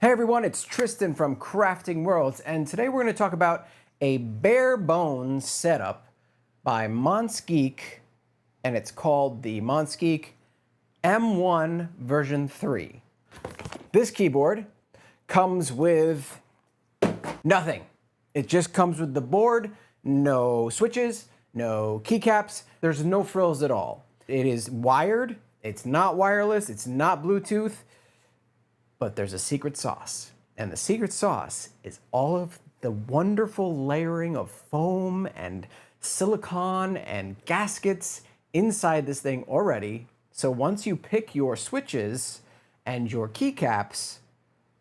Hey everyone, it's Tristan from Crafting Worlds, and today we're going to talk about a bare bones setup by Monsgeek, and it's called the Monsgeek M1 V3. This keyboard comes with nothing. It just comes with the board, no switches, no keycaps, there's no frills at all. It is wired, it's not wireless, it's not Bluetooth. But there's a secret sauce, and the secret sauce is all of the wonderful layering of foam and silicone and gaskets inside this thing already. So once you pick your switches and your keycaps,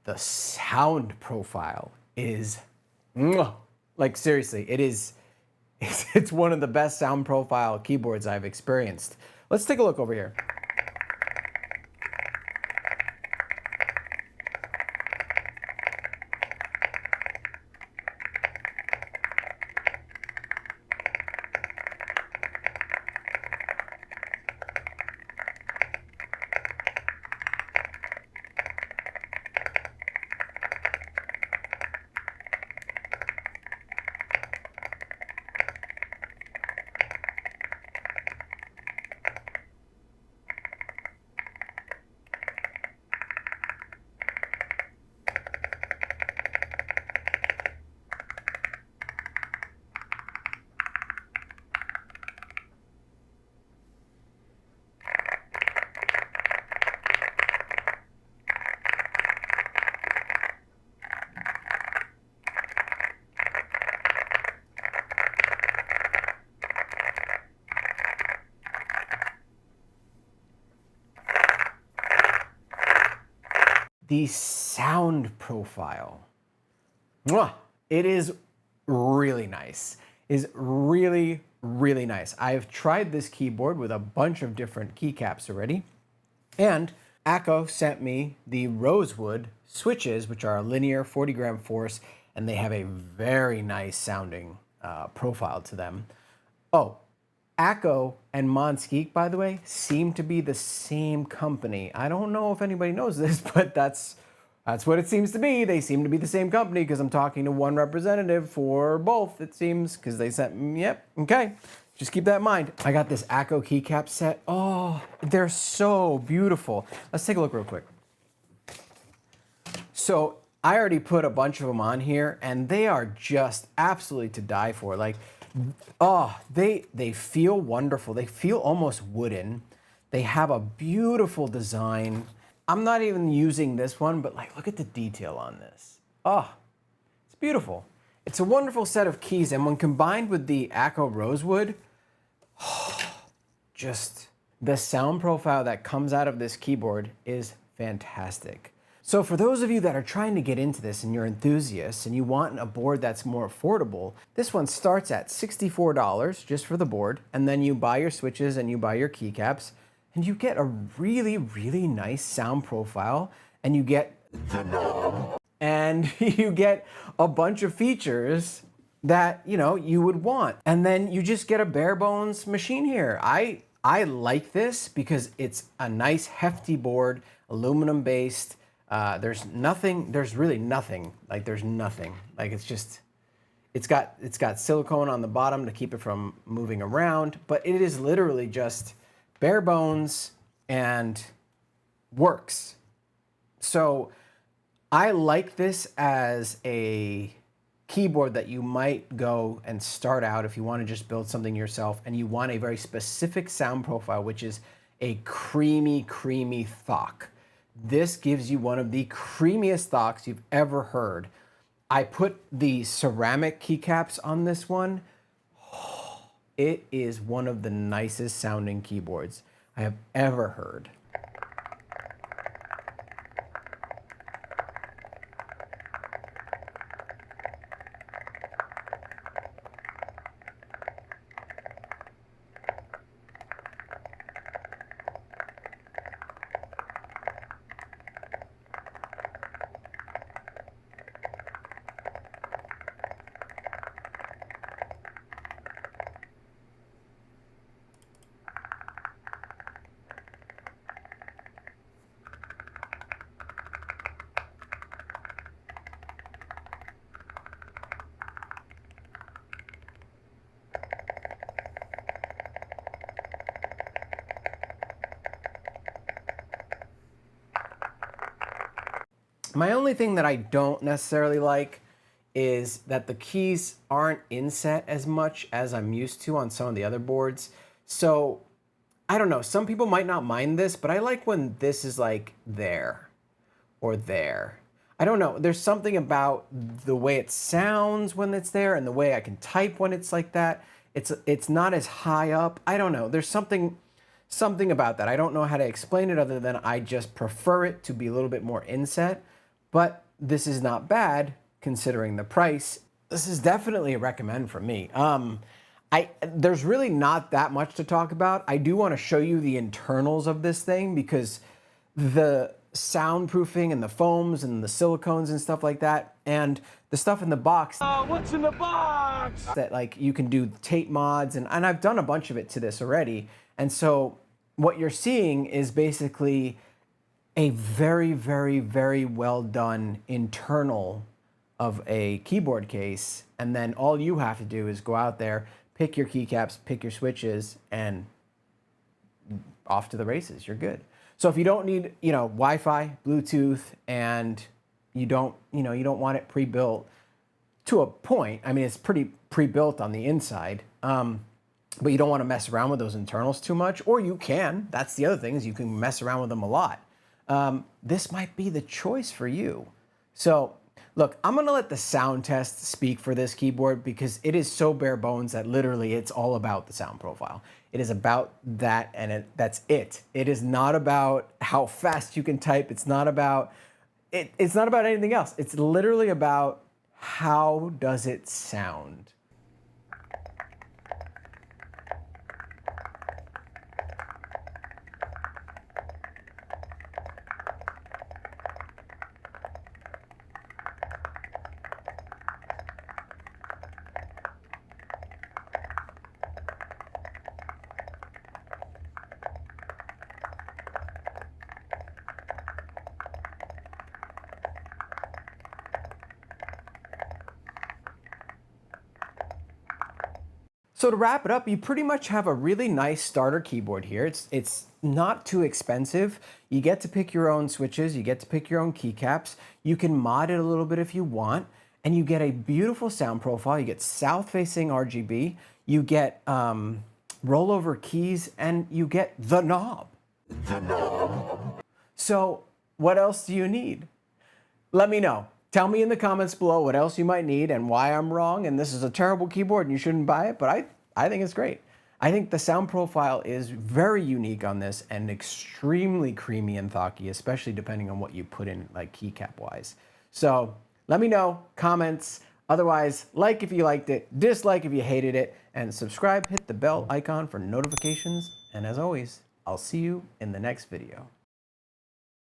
the sound profile is, like seriously, it's one of the best sound profile keyboards I've experienced. Let's take a look over here. The sound profile, it is really nice. Is really, really nice. I've tried this keyboard with a bunch of different keycaps already, and Akko sent me the Rosewood switches, which are a linear 40-gram force, and they have a very nice sounding profile to them. Oh, Akko and Monsgeek, by the way, seem to be the same company. I don't know if anybody knows this, but that's what it seems to be. They seem to be the same company because I'm talking to one representative for both, it seems, because they sent me, yep, okay. Just keep that in mind. I got this Akko keycap set. Oh, they're so beautiful. Let's take a look real quick. So I already put a bunch of them on here, and they are just absolutely to die for. Like, oh, they feel wonderful. They feel almost wooden. They have a beautiful design. I'm not even using this one, but like, look at the detail on this. Oh, it's beautiful. It's a wonderful set of keys, and when combined with the Akko Rosewood, just the sound profile that comes out of this keyboard is fantastic. So for those of you that are trying to get into this and you're enthusiasts and you want a board that's more affordable, this one starts at $64 just for the board, and then you buy your switches and you buy your keycaps, and you get a really, really nice sound profile, and you get the knob, and you get a bunch of features that, you know, you would want. And then you just get a bare bones machine here. I like this because it's a nice hefty board, aluminum based. There's really nothing. Like there's nothing. Like it's got silicone on the bottom to keep it from moving around, but it is literally just bare bones and works. So I like this as a keyboard that you might go and start out if you want to just build something yourself and you want a very specific sound profile, which is a creamy thock. This gives you one of the creamiest thocks you've ever heard. I put the ceramic keycaps on this one. It is one of the nicest sounding keyboards I have ever heard. My only thing that I don't necessarily like is that the keys aren't inset as much as I'm used to on some of the other boards. So I don't know, some people might not mind this, but I like when this is like there or there. I don't know, there's something about the way it sounds when it's there and the way I can type when it's like that. It's not as high up. I don't know, there's something about that. I don't know how to explain it other than I just prefer it to be a little bit more inset, but this is not bad considering the price. This is definitely a recommend for me. There's really not that much to talk about. I do want to show you the internals of this thing because the soundproofing and the foams and the silicones and stuff like that, and the stuff in the box. What's in the box? That like you can do tape mods, and I've done a bunch of it to this already. And so what you're seeing is basically a very, very, very well done internal of a keyboard case, and then all you have to do is go out there, pick your keycaps, pick your switches, and off to the races. You're good. So if you don't need, Wi-Fi, Bluetooth, and you don't want it pre-built to a point. I mean, it's pretty pre-built on the inside, but you don't want to mess around with those internals too much, or you can. That's the other thing, is you can mess around with them a lot. This might be the choice for you. So look, I'm gonna let the sound test speak for this keyboard because it is so bare bones that literally it's all about the sound profile. It is about that, and that's it. It is not about how fast you can type. It's not about anything else. It's literally about how does it sound. So to wrap it up, you pretty much have a really nice starter keyboard here. It's not too expensive. You get to pick your own switches, you get to pick your own keycaps. You can mod it a little bit if you want, and you get a beautiful sound profile. You get south-facing RGB, you get rollover keys, and you get the knob. So what else do you need? Let me know. Tell me in the comments below what else you might need and why I'm wrong and this is a terrible keyboard and you shouldn't buy it, but I think it's great. I think the sound profile is very unique on this and extremely creamy and thocky, especially depending on what you put in like keycap wise. So let me know, comments. Otherwise, like if you liked it, dislike if you hated it, and subscribe, hit the bell icon for notifications. And as always, I'll see you in the next video.